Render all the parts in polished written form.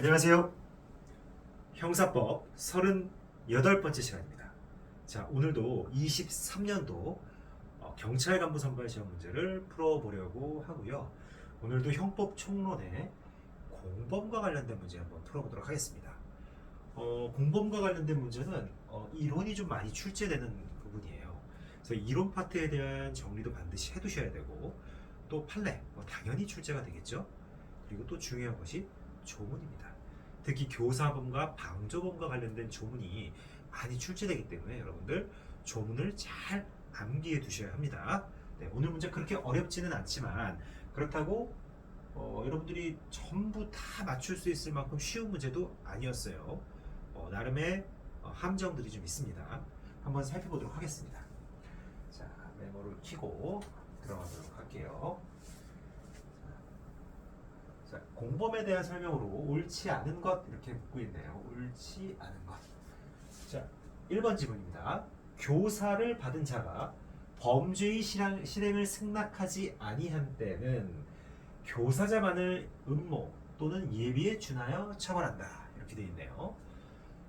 안녕하세요. 형사법 38번째 시간입니다. 자, 오늘도 23년도 경찰 간부 선발 시험 문제를 풀어보려고 하고요. 오늘도 형법 총론의 공범과 관련된 문제 한번 풀어보도록 하겠습니다. 공범과 관련된 문제는 이론이 좀 많이 출제되는 부분이에요. 그래서 이론 파트에 대한 정리도 반드시 해두셔야 되고, 또 판례 당연히 출제가 되겠죠. 그리고 또 중요한 것이 조문입니다. 특히 교사범과 방조범과 관련된 조문이 많이 출제되기 때문에 여러분들 조문을 잘 암기해 두셔야 합니다. 네, 오늘 문제 그렇게 어렵지는 않지만 그렇다고 여러분들이 전부 다 맞출 수 있을 만큼 쉬운 문제도 아니었어요. 나름의 함정들이 좀 있습니다. 한번 살펴보도록 하겠습니다. 자, 메모를 켜고 들어가도록 할게요. 자, 공범에 대한 설명으로 옳지 않은 것 이렇게 묻고 있네요. 옳지 않은 것. 자, 1번 지문입니다. 교사를 받은 자가 범죄의 실행을 승낙하지 아니한 때는 교사자만을 음모 또는 예비에 준하여 처벌한다. 이렇게 되어 있네요.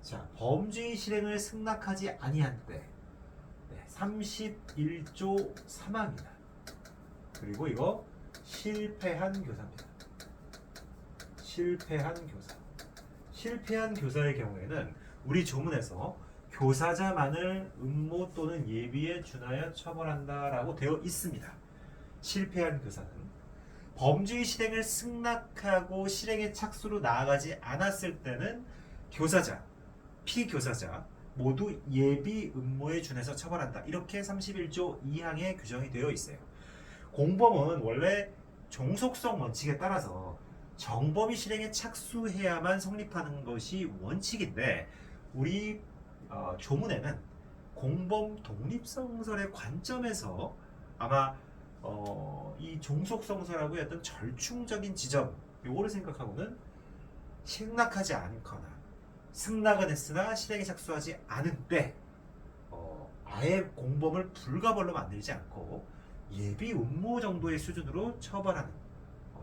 자, 범죄의 실행을 승낙하지 아니한 때 31조 3항입니다. 그리고 이거 실패한 교사입니다. 실패한 교사의 경우에는 우리 조문에서 교사자만을 음모 또는 예비에 준하여 처벌한다라고 되어 있습니다. 실패한 교사는 범죄의 실행을 승낙하고 실행의 착수로 나아가지 않았을 때는 교사자, 피교사자 모두 예비 음모에 준해서 처벌한다. 이렇게 31조 2항에 규정이 되어 있어요. 공범은 원래 종속성 원칙에 따라서 정범이 실행에 착수해야만 성립하는 것이 원칙인데 우리 조문에는 공범 독립성설의 관점에서 아마 이 종속성설하고의 어떤 절충적인 지점 요거를 생각하고는 승낙하지 않거나 승낙은 했으나 실행에 착수하지 않은 때 아예 공범을 불가벌로 만들지 않고 예비 음모 정도의 수준으로 처벌하는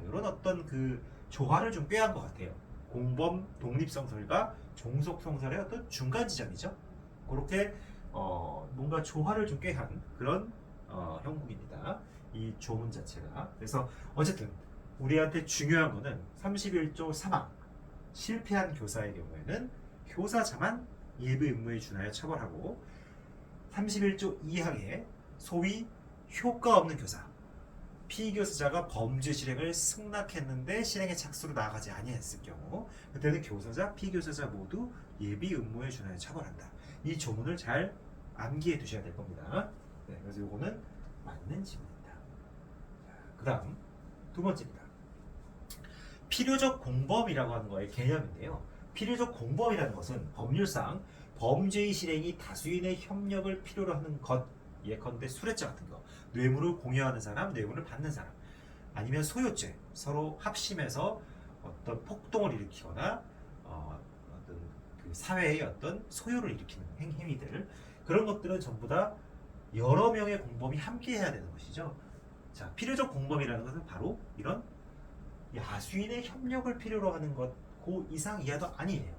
이런 어떤 그 조화를 좀 꾀한 것 같아요. 공범 독립성설과 종속성설의 어떤 중간 지점이죠. 그렇게 뭔가 조화를 좀 꾀한 그런 형국입니다. 이 조문 자체가. 그래서 어쨌든 우리한테 중요한 거는 31조 3항 실패한 교사의 경우에는 교사자만 예비 의무에 준하여 처벌하고 31조 2항에 소위 효과 없는 교사 피교사자가 범죄 실행을 승낙했는데 실행의 착수로 나아가지 아니했을 경우 그때는 교사자, 피교사자 모두 예비 음모에 준하여 처벌한다. 이 조문을 잘 암기해 두셔야 될 겁니다. 네, 그래서 이거는 맞는 지문입니다. 그 다음 두 번째입니다. 필요적 공범이라고 하는 거의 개념인데요. 필요적 공범이라는 것은 법률상 범죄의 실행이 다수인의 협력을 필요로 하는 것 예컨대 수뢰죄 같은 거 뇌물을 공여하는 사람, 뇌물을 받는 사람 아니면 소요죄 서로 합심해서 어떤 폭동을 일으키거나 어떤 그 사회의 어떤 소요를 일으키는 행위들 그런 것들은 전부 다 여러 명의 공범이 함께 해야 되는 것이죠. 자, 필요적 공범이라는 것은 바로 이런 야수인의 협력을 필요로 하는 것 그 이상 이하도 아니에요.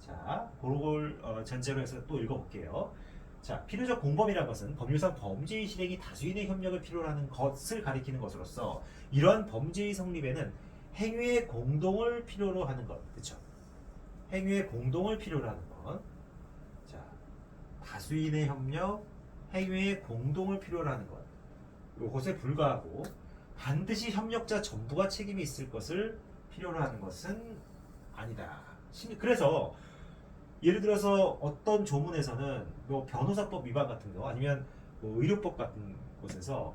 자, 그걸 전제로 해서 또 읽어볼게요. 자, 필요적 공범이라는 것은 법률상 범죄의 실행이 다수인의 협력을 필요로 하는 것을 가리키는 것으로서 이러한 범죄의 성립에는 행위의 공동을 필요로 하는 것, 그렇죠? 행위의 공동을 필요로 하는 것. 자, 다수인의 협력, 행위의 공동을 필요로 하는 것. 이것에 불과하고 반드시 협력자 전부가 책임이 있을 것을 필요로 하는 것은 아니다. 그래서 예를 들어서 어떤 조문에서는 뭐 변호사법 위반 같은 거 아니면 뭐 의료법 같은 곳에서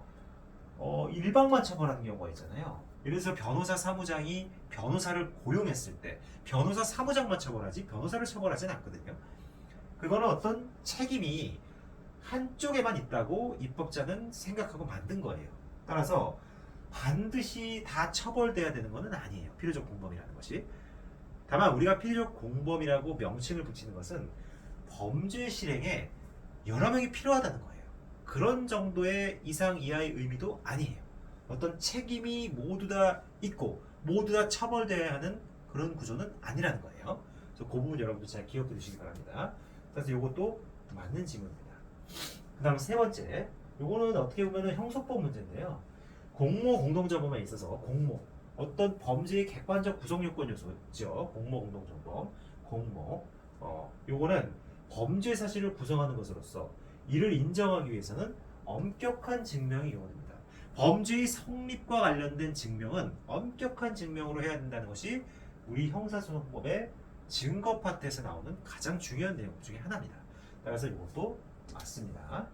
일방만 처벌하는 경우가 있잖아요. 예를 들어서 변호사 사무장이 변호사를 고용했을 때 변호사 사무장만 처벌하지 변호사를 처벌하지는 않거든요. 그거는 어떤 책임이 한쪽에만 있다고 입법자는 생각하고 만든 거예요. 따라서 반드시 다 처벌돼야 되는 것은 아니에요. 필요적 공범이라는 것이. 다만 우리가 필요적 공범이라고 명칭을 붙이는 것은 범죄 실행에 여러 명이 필요하다는 거예요. 그런 정도의 이상 이하의 의미도 아니에요. 어떤 책임이 모두 다 있고 모두 다 처벌돼야 하는 그런 구조는 아니라는 거예요. 그래서 그 부분 여러분들 잘 기억해 두시기 바랍니다. 그래서 이것도 맞는 지문입니다. 그 다음 세 번째, 요거는 어떻게 보면 형소법 문제인데요. 공모 공동정범에 있어서 공모, 어떤 범죄의 객관적 구성 요건 요소죠. 공모 공동정범, 공모. 요거는 범죄 사실을 구성하는 것으로서 이를 인정하기 위해서는 엄격한 증명이 요구됩니다. 범죄의 성립과 관련된 증명은 엄격한 증명으로 해야 된다는 것이 우리 형사소송법의 증거 파트에서 나오는 가장 중요한 내용 중에 하나입니다. 따라서 이것도 맞습니다.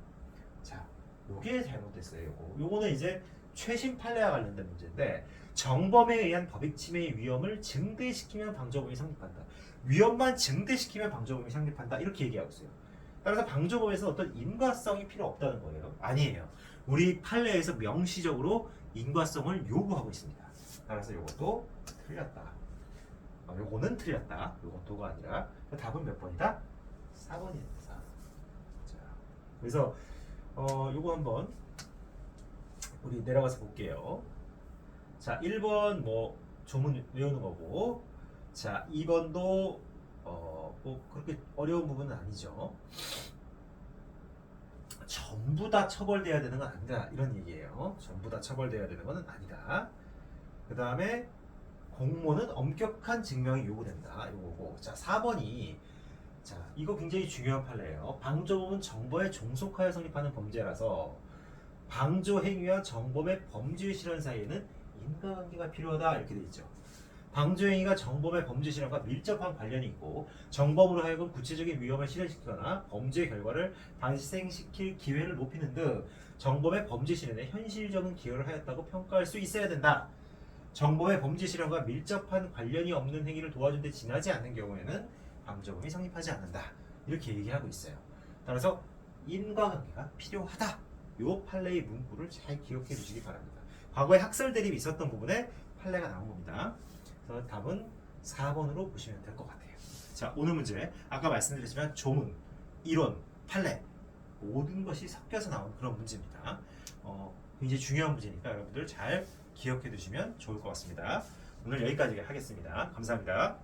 자, 요게 잘못됐어요. 요거는 이제 최신 판례와 관련된 문제인데 정범에 의한 법익 침해의 위험을 증대시키면 방조범이 성립한다. 위험만 증대시키면 방조범이 성립한다. 이렇게 얘기하고 있어요. 따라서 방조범에서 어떤 인과성이 필요 없다는 거예요. 아니에요. 우리 판례에서 명시적으로 인과성을 요구하고 있습니다. 따라서 이것도 틀렸다. 요거는 틀렸다. 요것도가 아니라 답은 몇 번이다? 4번입니다. 4번. 자, 그래서 요거 한번 우리 내려가서 볼게요. 자, 1번 뭐 조문 외우는 거고, 자, 2번도 뭐 그렇게 어려운 부분은 아니죠. 전부 다 처벌돼야 되는 건 아니다 이런 얘기예요. 전부 다 처벌돼야 되는 건 아니다. 그 다음에 공모는 엄격한 증명이 요구된다 이거고. 자, 4번이 자, 이거 굉장히 중요한 판례예요. 방조범은 정범에 종속하여 성립하는 범죄라서 방조 행위와 정범의 범죄 실현 사이에는 인과관계가 필요하다 이렇게 돼 있죠. 방조 행위가 정범의 범죄 실현과 밀접한 관련이 있고 정범으로 하여금 구체적인 위험을 실현시키거나 범죄 결과를 발생시킬 기회를 높이는 등 정범의 범죄 실현에 현실적인 기여를 하였다고 평가할 수 있어야 된다. 정범의 범죄 실현과 밀접한 관련이 없는 행위를 도와준 데 지나지 않는 경우에는 방조범이 성립하지 않는다. 이렇게 얘기하고 있어요. 따라서 인과관계가 필요하다. 요 판례의 문구를 잘 기억해 주시기 바랍니다. 과거에 학설 대립이 있었던 부분에 판례가 나온 겁니다. 그래서 답은 4번으로 보시면 될 것 같아요. 자, 오늘 문제 아까 말씀드렸지만 조문, 이론, 판례 모든 것이 섞여서 나온 그런 문제입니다. 굉장히 중요한 문제니까 여러분들 잘 기억해 두시면 좋을 것 같습니다. 오늘 여기까지 하겠습니다. 감사합니다.